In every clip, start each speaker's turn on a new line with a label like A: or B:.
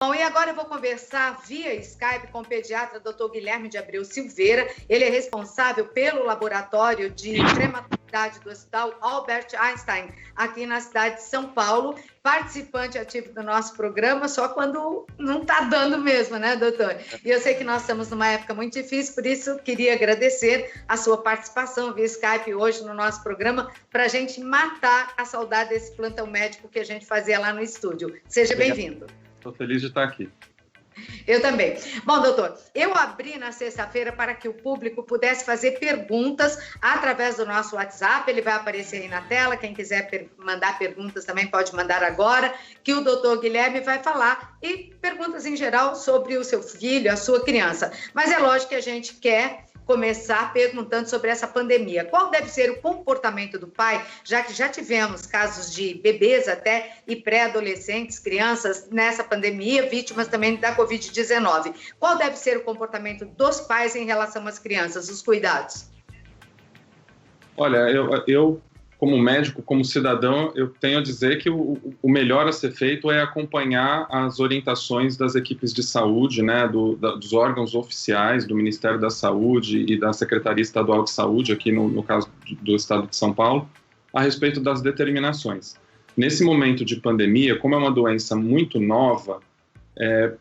A: Bom, e agora eu vou conversar via Skype com o pediatra Dr. Guilherme de Abreu Silveira. Ele é responsável pelo laboratório de prematernidade do Hospital Albert Einstein, aqui na cidade de São Paulo. Participante ativo do nosso programa, só quando não está dando mesmo, né, doutor? E eu sei que nós estamos numa época muito difícil, por isso queria agradecer a sua participação via Skype hoje no nosso programa, para a gente matar a saudade desse plantão médico que a gente fazia lá no estúdio. Seja bem-vindo.
B: Estou feliz de estar aqui.
A: Eu também. Bom, doutor, eu abri na sexta-feira para que o público pudesse fazer perguntas através do nosso WhatsApp, ele vai aparecer aí na tela, quem quiser mandar perguntas também pode mandar agora, que o doutor Guilherme vai falar, e perguntas em geral sobre o seu filho, a sua criança. Mas é lógico que a gente quer começar perguntando sobre essa pandemia. Qual deve ser o comportamento do pai, já que já tivemos casos de bebês até e pré-adolescentes, crianças nessa pandemia, vítimas também da Covid-19. Qual deve ser o comportamento dos pais em relação às crianças, os cuidados?
B: Olha, eu como médico, como cidadão, eu tenho a dizer que o melhor a ser feito é acompanhar as orientações das equipes de saúde, né, dos órgãos oficiais, do Ministério da Saúde e da Secretaria Estadual de Saúde, aqui no caso do Estado de São Paulo, a respeito das determinações. Nesse momento de pandemia, como é uma doença muito nova,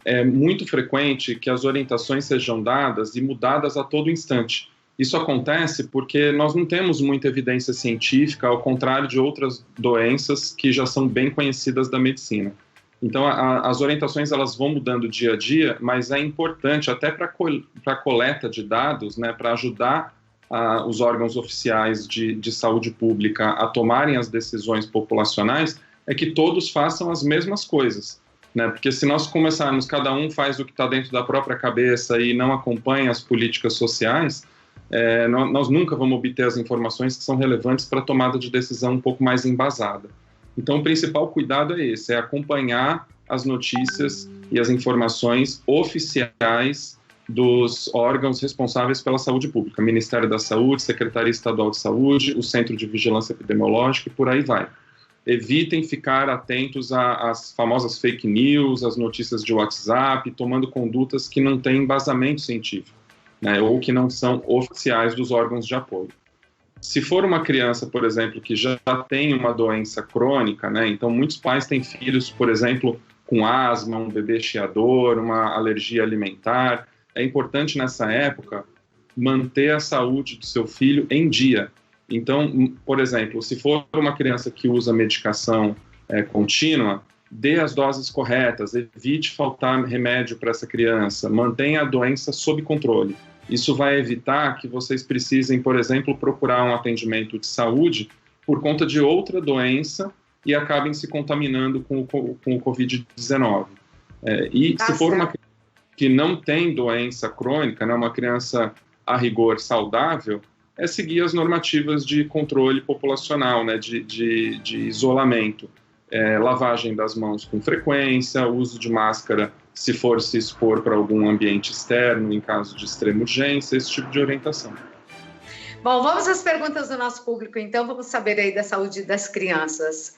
B: é muito frequente que as orientações sejam dadas e mudadas a todo instante. Isso acontece porque nós não temos muita evidência científica, ao contrário de outras doenças que já são bem conhecidas da medicina. Então, as orientações elas vão mudando dia a dia, mas é importante, até para a coleta de dados, né, para ajudar os órgãos oficiais de saúde pública a tomarem as decisões populacionais, é que todos façam as mesmas coisas. Né? Porque se nós começarmos, cada um faz o que está dentro da própria cabeça e não acompanha as políticas sociais, nós nunca vamos obter as informações que são relevantes para a tomada de decisão um pouco mais embasada. Então, o principal cuidado é esse, é acompanhar as notícias e as informações oficiais dos órgãos responsáveis pela saúde pública, Ministério da Saúde, Secretaria Estadual de Saúde, o Centro de Vigilância Epidemiológica e por aí vai. Evitem ficar atentos às famosas fake news, às notícias de WhatsApp, tomando condutas que não têm embasamento científico. Né, ou que não são oficiais dos órgãos de apoio. Se for uma criança, por exemplo, que já tem uma doença crônica, né, então muitos pais têm filhos, por exemplo, com asma, um bebê chiador, uma alergia alimentar, é importante nessa época manter a saúde do seu filho em dia. Então, por exemplo, se for uma criança que usa medicação contínua, dê as doses corretas, evite faltar remédio para essa criança, mantenha a doença sob controle. Isso vai evitar que vocês precisem, por exemplo, procurar um atendimento de saúde por conta de outra doença e acabem se contaminando com o Covid-19. Se for uma criança que não tem doença crônica, né, uma criança a rigor saudável, é seguir as normativas de controle populacional, né, de isolamento. Lavagem das mãos com frequência, uso de máscara se for se expor para algum ambiente externo, em caso de extrema urgência, esse tipo de orientação.
A: Bom, vamos às perguntas do nosso público, então, vamos saber aí da saúde das crianças.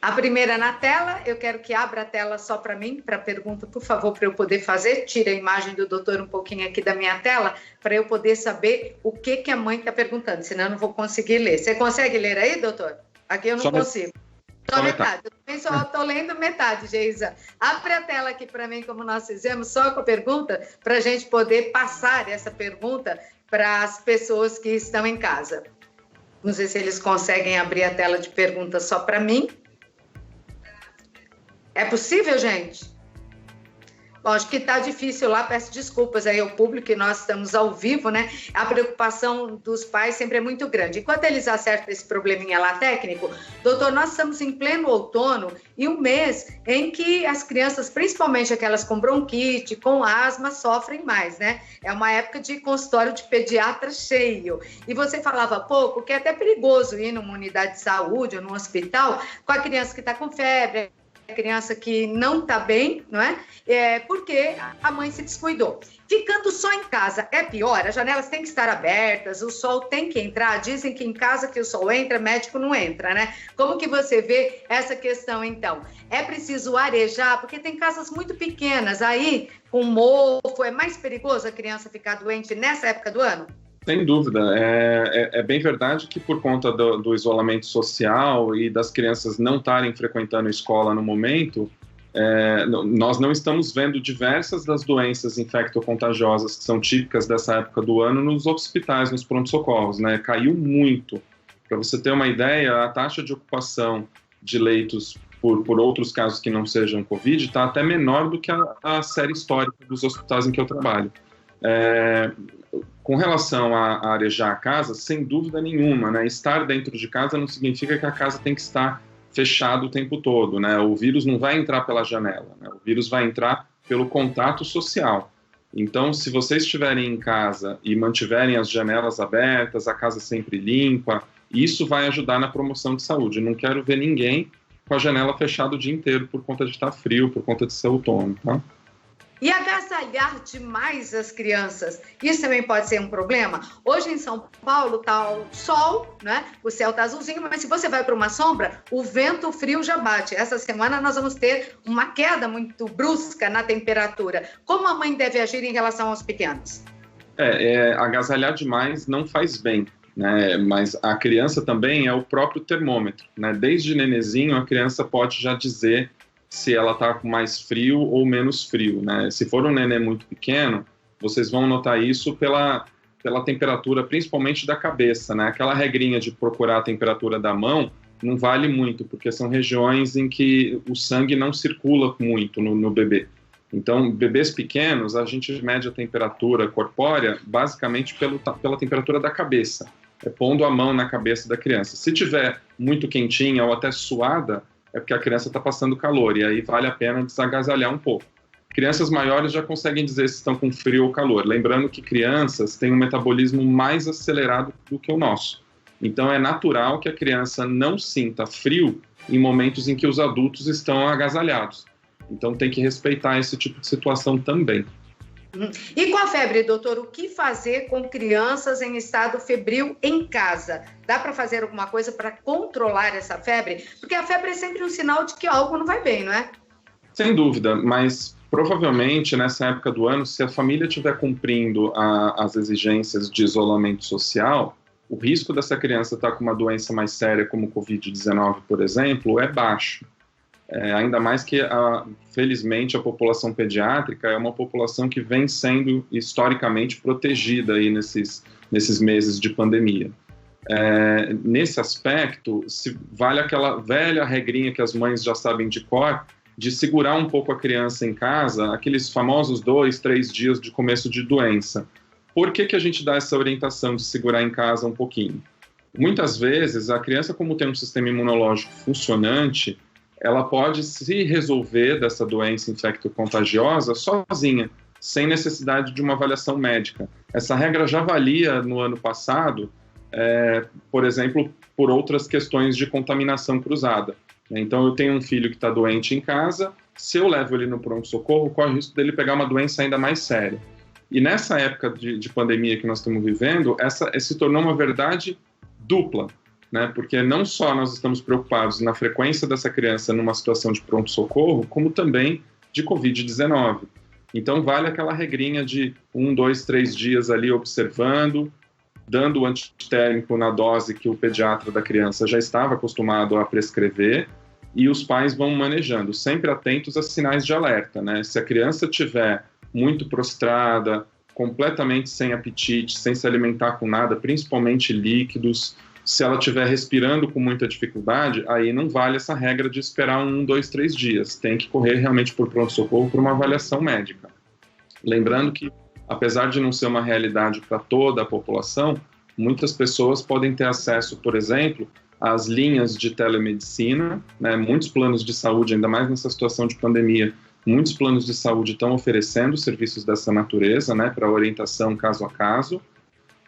A: A primeira na tela, eu quero que abra a tela só para mim, para a pergunta, por favor, para eu poder fazer. Tira a imagem do doutor um pouquinho aqui da minha tela, para eu poder saber o que a mãe está perguntando, senão eu não vou conseguir ler. Você consegue ler aí, doutor? Aqui eu não consigo. Só metade. Eu também só estou lendo metade, Geisa. Abre a tela aqui para mim, como nós fizemos, só com a pergunta, para a gente poder passar essa pergunta para as pessoas que estão em casa. Não sei se eles conseguem abrir a tela de perguntas só para mim. É possível, gente? Bom, acho que está difícil lá, peço desculpas aí ao público, que nós estamos ao vivo, né? A preocupação dos pais sempre é muito grande. Enquanto eles acertam esse probleminha lá técnico, doutor, nós estamos em pleno outono e um mês em que as crianças, principalmente aquelas com bronquite, com asma, sofrem mais, né? É uma época de consultório de pediatra cheio. E você falava há pouco que é até perigoso ir numa unidade de saúde ou num hospital com a criança que está com febre, criança que não está bem, não é? Porque a mãe se descuidou. Ficando só em casa é pior? As janelas têm que estar abertas, o sol tem que entrar. Dizem que em casa que o sol entra, médico não entra, né? Como que você vê essa questão, então? É preciso arejar? Porque tem casas muito pequenas. Aí, com mofo, é mais perigoso a criança ficar doente nessa época do ano?
B: Sem dúvida. É bem verdade que por conta do isolamento social e das crianças não estarem frequentando a escola no momento, nós não estamos vendo diversas das doenças infectocontagiosas que são típicas dessa época do ano nos hospitais, nos pronto-socorros, né? Caiu muito. Para você ter uma ideia, a taxa de ocupação de leitos por outros casos que não sejam Covid está até menor do que a série histórica dos hospitais em que eu trabalho. Com relação a arejar a casa, sem dúvida nenhuma, né? Estar dentro de casa não significa que a casa tem que estar fechada o tempo todo, né? O vírus não vai entrar pela janela, né? O vírus vai entrar pelo contato social. Então, se vocês estiverem em casa e mantiverem as janelas abertas, a casa sempre limpa, isso vai ajudar na promoção de saúde. Eu não quero ver ninguém com a janela fechada o dia inteiro por conta de estar frio, por conta de ser outono, tá?
A: E agasalhar demais as crianças, isso também pode ser um problema? Hoje em São Paulo está o sol, né? O céu está azulzinho, mas se você vai para uma sombra, o vento frio já bate. Essa semana nós vamos ter uma queda muito brusca na temperatura. Como a mãe deve agir em relação aos pequenos?
B: Agasalhar demais não faz bem, né? Mas a criança também é o próprio termômetro, né? Desde nenezinho a criança pode já dizer se ela está com mais frio ou menos frio, né? Se for um neném muito pequeno, vocês vão notar isso pela temperatura, principalmente da cabeça, né? Aquela regrinha de procurar a temperatura da mão não vale muito, porque são regiões em que o sangue não circula muito no bebê. Então, bebês pequenos, a gente mede a temperatura corpórea basicamente pela temperatura da cabeça, pondo a mão na cabeça da criança. Se tiver muito quentinha ou até suada, é porque a criança está passando calor, e aí vale a pena desagasalhar um pouco. Crianças maiores já conseguem dizer se estão com frio ou calor. Lembrando que crianças têm um metabolismo mais acelerado do que o nosso. Então é natural que a criança não sinta frio em momentos em que os adultos estão agasalhados. Então tem que respeitar esse tipo de situação também.
A: E com a febre, doutor, o que fazer com crianças em estado febril em casa? Dá para fazer alguma coisa para controlar essa febre? Porque a febre é sempre um sinal de que algo não vai bem, não é?
B: Sem dúvida, mas provavelmente nessa época do ano, se a família estiver cumprindo as exigências de isolamento social, o risco dessa criança estar com uma doença mais séria como Covid-19, por exemplo, é baixo. Ainda mais que, felizmente, a população pediátrica é uma população que vem sendo historicamente protegida aí nesses meses de pandemia. Nesse aspecto, vale aquela velha regrinha que as mães já sabem de cor, de segurar um pouco a criança em casa, aqueles famosos 2, 3 dias de começo de doença. Por que a gente dá essa orientação de segurar em casa um pouquinho? Muitas vezes, a criança, como tem um sistema imunológico funcionante, ela pode se resolver dessa doença infectocontagiosa sozinha, sem necessidade de uma avaliação médica. Essa regra já valia no ano passado, por exemplo, por outras questões de contaminação cruzada. Então, eu tenho um filho que está doente em casa, se eu levo ele no pronto-socorro, corre o risco dele pegar uma doença ainda mais séria. E nessa época de pandemia que nós estamos vivendo, essa se tornou uma verdade dupla, né? Porque não só nós estamos preocupados na frequência dessa criança numa situação de pronto-socorro, como também de Covid-19. Então, vale aquela regrinha de 1, 2, 3 dias ali observando, dando o antitérmico na dose que o pediatra da criança já estava acostumado a prescrever, e os pais vão manejando, sempre atentos a sinais de alerta, né? Se a criança estiver muito prostrada, completamente sem apetite, sem se alimentar com nada, principalmente líquidos, se ela estiver respirando com muita dificuldade, aí não vale essa regra de esperar 1, 2, 3 dias. Tem que correr realmente por pronto-socorro por uma avaliação médica. Lembrando que, apesar de não ser uma realidade para toda a população, muitas pessoas podem ter acesso, por exemplo, às linhas de telemedicina, né? Muitos planos de saúde, ainda mais nessa situação de pandemia, muitos planos de saúde estão oferecendo serviços dessa natureza, né, para orientação caso a caso,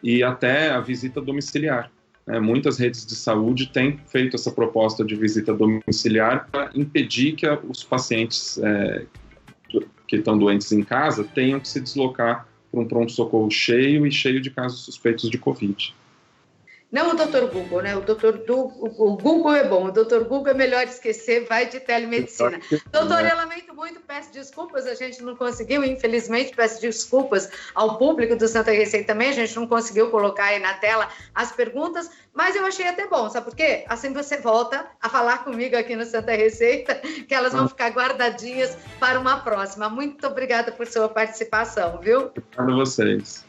B: e até a visita domiciliar. Muitas redes de saúde têm feito essa proposta de visita domiciliar para impedir que os pacientes que estão doentes em casa tenham que se deslocar para um pronto-socorro cheio e cheio de casos suspeitos de Covid.
A: Não o doutor Google, né? O Google é bom, o doutor Google é melhor esquecer, vai de telemedicina. Doutor, eu lamento muito, peço desculpas, a gente não conseguiu, infelizmente, peço desculpas ao público do Santa Receita também, a gente não conseguiu colocar aí na tela as perguntas, mas eu achei até bom, sabe por quê? Assim você volta a falar comigo aqui no Santa Receita, que elas vão ficar guardadinhas para uma próxima. Muito obrigada por sua participação, viu?
B: Obrigado a vocês.